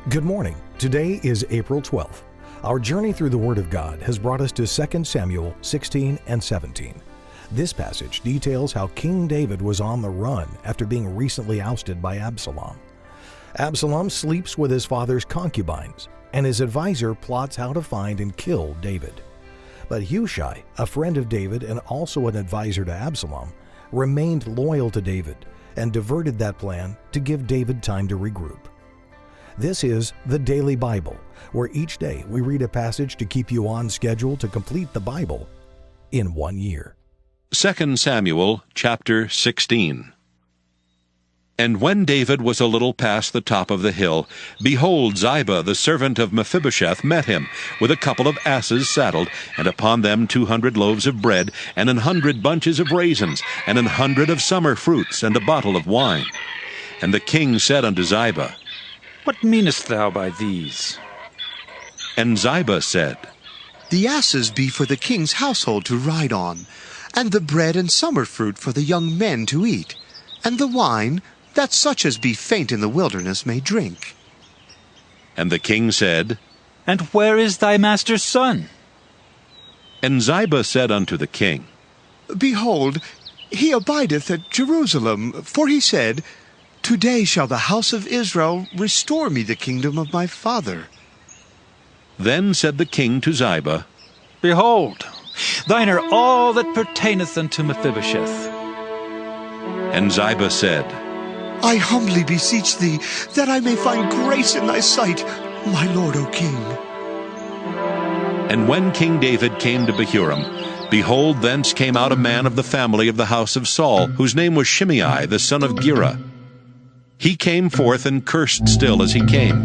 Good morning. Today is April 12th. Our journey through the Word of God has brought us to 2 Samuel 16 and 17. This passage details how King David was on the run after being recently ousted by Absalom. Absalom sleeps with his father's concubines, and his advisor plots how to find and kill David. But Hushai, a friend of David and also an advisor to Absalom, remained loyal to David and diverted that plan to give David time to regroup. This is the Daily Bible, where each day we read a passage to keep you on schedule to complete the Bible in 1 year. 2 Samuel chapter 16. And when David was a little past the top of the hill, behold, Ziba the servant of Mephibosheth met him, with a couple of asses saddled, and upon them 200 loaves of bread, and 100 bunches of raisins, and 100 of summer fruits, and a bottle of wine. And the king said unto Ziba, What meanest thou by these? And Ziba said, The asses be for the king's household to ride on, and the bread and summer fruit for the young men to eat, and the wine, that such as be faint in the wilderness may drink. And the king said, And where is thy master's son? And Ziba said unto the king, Behold, he abideth at Jerusalem, for he said, Today shall the house of Israel restore me the kingdom of my father. Then said the king to Ziba, Behold, thine are all that pertaineth unto Mephibosheth. And Ziba said, I humbly beseech thee, that I may find grace in thy sight, my lord, O king. And when King David came to Bahurim, behold, thence came out a man of the family of the house of Saul, whose name was Shimei, the son of Gera. He came forth and cursed still as he came.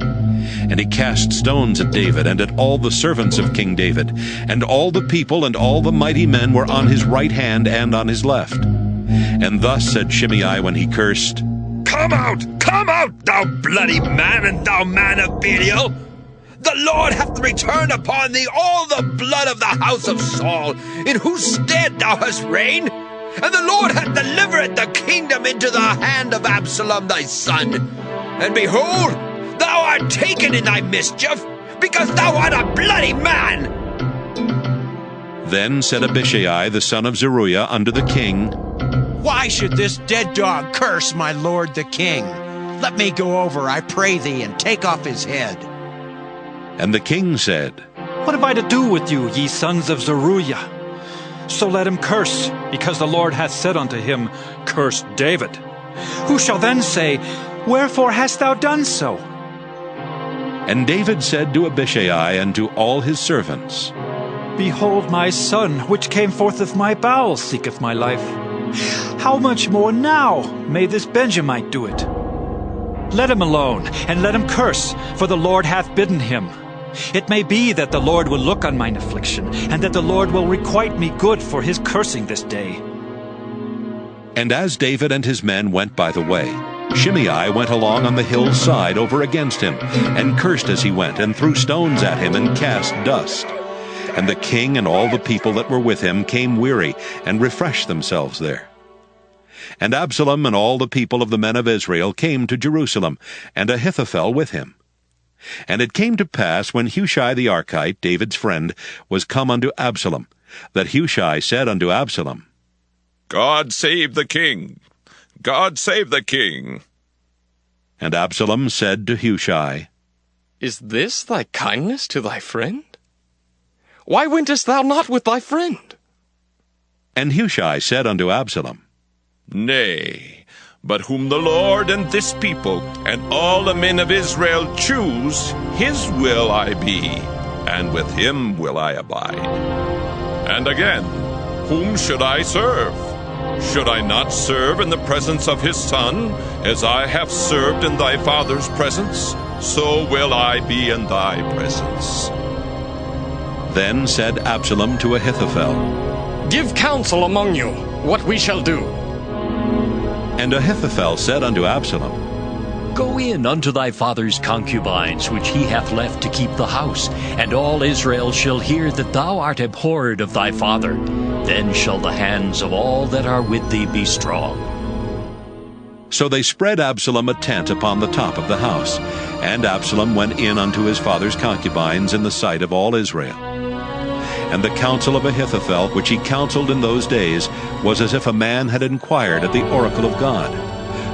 And he cast stones at David and at all the servants of King David. And all the people and all the mighty men were on his right hand and on his left. And thus said Shimei when he cursed, Come out, thou bloody man, and thou man of Belial! The Lord hath returned upon thee all the blood of the house of Saul, in whose stead thou hast reigned. And the Lord hath delivered the kingdom into the hand of Absalom thy son. And behold, thou art taken in thy mischief, because thou art a bloody man. Then said Abishai the son of Zeruiah unto the king, Why should this dead dog curse my lord the king? Let me go over, I pray thee, and take off his head. And the king said, What have I to do with you, ye sons of Zeruiah? So let him curse, because the Lord hath said unto him, Curse David. Who shall then say, Wherefore hast thou done so? And David said to Abishai and to all his servants, Behold, my son, which came forth of my bowels, seeketh my life. How much more now may this Benjamite do it? Let him alone, and let him curse, for the Lord hath bidden him. It may be that the Lord will look on mine affliction, and that the Lord will requite me good for his cursing this day. And as David and his men went by the way, Shimei went along on the hill's side over against him, and cursed as he went, and threw stones at him, and cast dust. And the king and all the people that were with him came weary, and refreshed themselves there. And Absalom and all the people of the men of Israel came to Jerusalem, and Ahithophel with him. And it came to pass, when Hushai the Archite, David's friend, was come unto Absalom, that Hushai said unto Absalom, God save the king! God save the king! And Absalom said to Hushai, Is this thy kindness to thy friend? Why wentest thou not with thy friend? And Hushai said unto Absalom, Nay, but whom the Lord and this people and all the men of Israel choose, his will I be, and with him will I abide. And again, whom should I serve? Should I not serve in the presence of his son, as I have served in thy father's presence? So will I be in thy presence. Then said Absalom to Ahithophel, Give counsel among you what we shall do. And Ahithophel said unto Absalom, Go in unto thy father's concubines, which he hath left to keep the house, and all Israel shall hear that thou art abhorred of thy father. Then shall the hands of all that are with thee be strong. So they spread Absalom a tent upon the top of the house, and Absalom went in unto his father's concubines in the sight of all Israel. And the counsel of Ahithophel, which he counseled in those days, was as if a man had inquired at the oracle of God.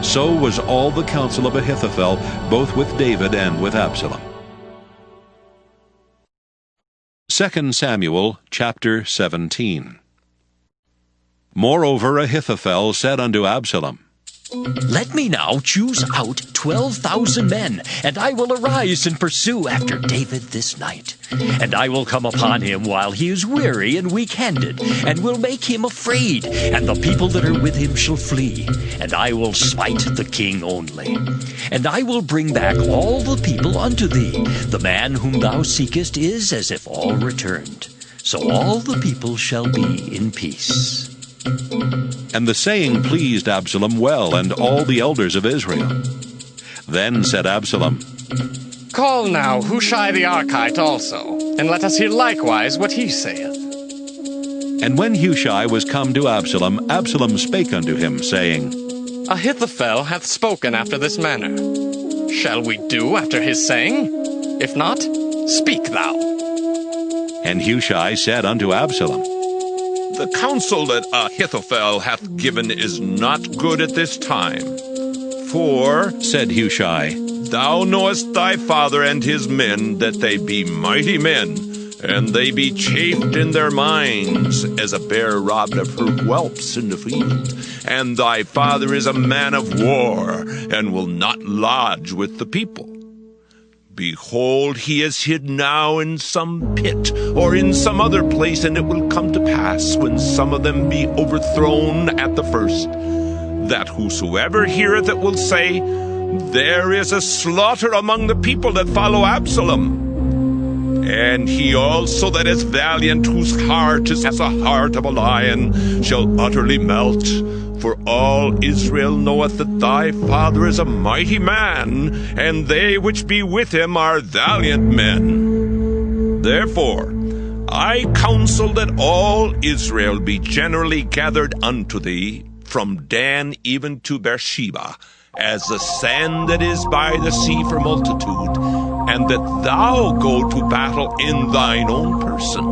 So was all the counsel of Ahithophel, both with David and with Absalom. 2 Samuel chapter 17. Moreover Ahithophel said unto Absalom, Let me now choose out 12,000 men, and I will arise and pursue after David this night. And I will come upon him while he is weary and weak-handed, and will make him afraid, and the people that are with him shall flee. And I will smite the king only. And I will bring back all the people unto thee. The man whom thou seekest is as if all returned. So all the people shall be in peace. And the saying pleased Absalom well, and all the elders of Israel. Then said Absalom, Call now Hushai the Archite also, and let us hear likewise what he saith. And when Hushai was come to Absalom, Absalom spake unto him, saying, Ahithophel hath spoken after this manner. Shall we do after his saying? If not, speak thou. And Hushai said unto Absalom, The counsel that Ahithophel hath given is not good at this time. For, said Hushai, thou knowest thy father and his men, that they be mighty men, and they be chafed in their minds, as a bear robbed of her whelps in the field. And thy father is a man of war, and will not lodge with the people. Behold, he is hid now in some pit, or in some other place, and it will come to pass, when some of them be overthrown at the first, that whosoever heareth it will say, There is a slaughter among the people that follow Absalom. And he also that is valiant, whose heart is as a heart of a lion, shall utterly melt. For all Israel knoweth that thy father is a mighty man, and they which be with him are valiant men. Therefore I counsel that all Israel be generally gathered unto thee, from Dan even to Beersheba, as the sand that is by the sea for multitude, and that thou go to battle in thine own person.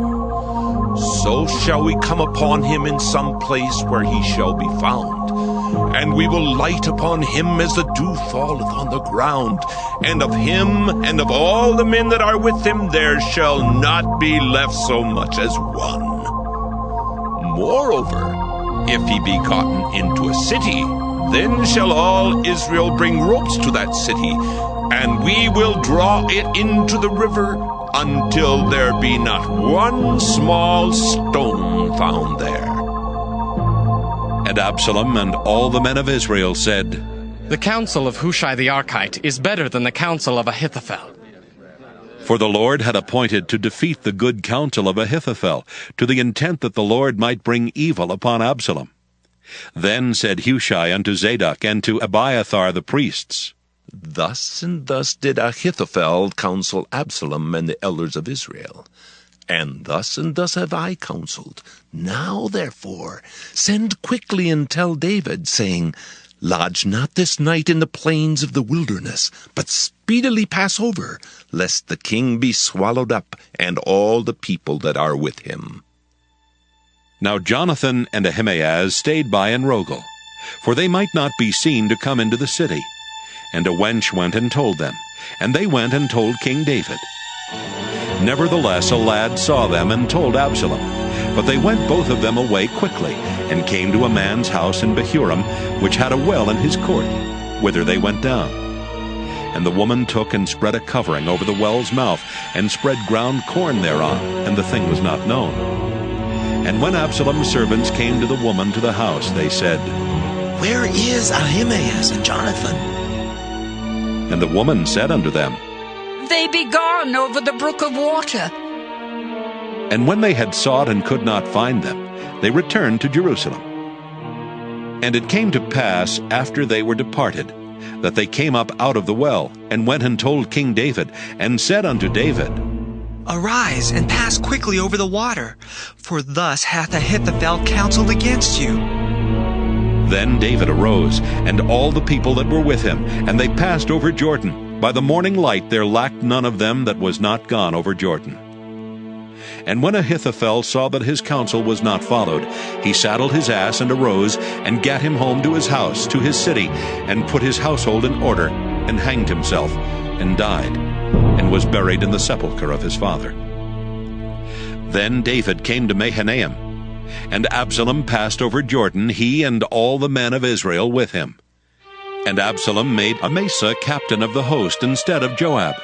So shall we come upon him in some place where he shall be found, and we will light upon him as the dew falleth on the ground, and of him and of all the men that are with him there shall not be left so much as one. Moreover, if he be gotten into a city, then shall all Israel bring ropes to that city, and we will draw it into the river, until there be not one small stone found there. And Absalom and all the men of Israel said, The counsel of Hushai the Archite is better than the counsel of Ahithophel. For the Lord had appointed to defeat the good counsel of Ahithophel, to the intent that the Lord might bring evil upon Absalom. Then said Hushai unto Zadok and to Abiathar the priests, Thus and thus did Ahithophel counsel Absalom and the elders of Israel. And thus have I counseled. Now therefore send quickly and tell David, saying, Lodge not this night in the plains of the wilderness, but speedily pass over, lest the king be swallowed up, and all the people that are with him. Now Jonathan and Ahimaaz stayed by in Rogel, for they might not be seen to come into the city. And a wench went and told them, and they went and told King David. Nevertheless a lad saw them and told Absalom. But they went both of them away quickly, and came to a man's house in Bahurim, which had a well in his court, whither they went down. And the woman took and spread a covering over the well's mouth, and spread ground corn thereon, and the thing was not known. And when Absalom's servants came to the woman to the house, they said, Where is Ahimaaz and Jonathan? And the woman said unto them, They be gone over the brook of water. And when they had sought and could not find them, they returned to Jerusalem. And it came to pass, after they were departed, that they came up out of the well, and went and told King David, and said unto David, Arise, and pass quickly over the water, for thus hath Ahithophel counseled against you. Then David arose, and all the people that were with him, and they passed over Jordan. By the morning light there lacked none of them that was not gone over Jordan. And when Ahithophel saw that his counsel was not followed, he saddled his ass and arose, and gat him home to his house, to his city, and put his household in order, and hanged himself, and died, and was buried in the sepulchre of his father. Then David came to Mahanaim, and Absalom passed over Jordan, he and all the men of Israel with him. And Absalom made Amasa captain of the host instead of Joab,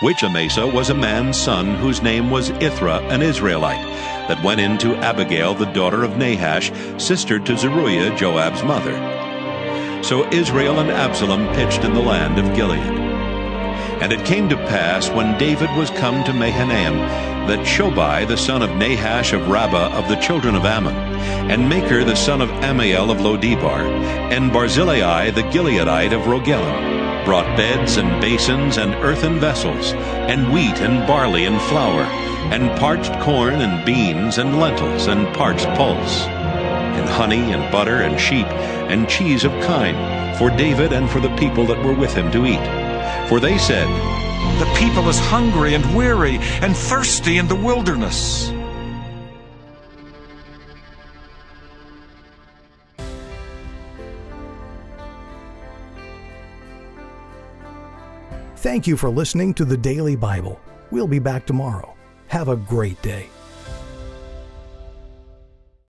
which Amasa was a man's son whose name was Ithra, an Israelite, that went in to Abigail the daughter of Nahash, sister to Zeruiah, Joab's mother. So Israel and Absalom pitched in the land of Gilead. And it came to pass, when David was come to Mahanaim, that Shobai the son of Nahash of Rabbah of the children of Ammon, and Machir the son of Ammiel of Lodebar, and Barzillai the Gileadite of Rogelim, brought beds and basins and earthen vessels, and wheat and barley and flour, and parched corn and beans and lentils and parched pulse, and honey and butter and sheep and cheese of kine, for David and for the people that were with him to eat. For they said, The people is hungry and weary and thirsty in the wilderness. Thank you for listening to the Daily Bible. We'll be back tomorrow. Have a great day.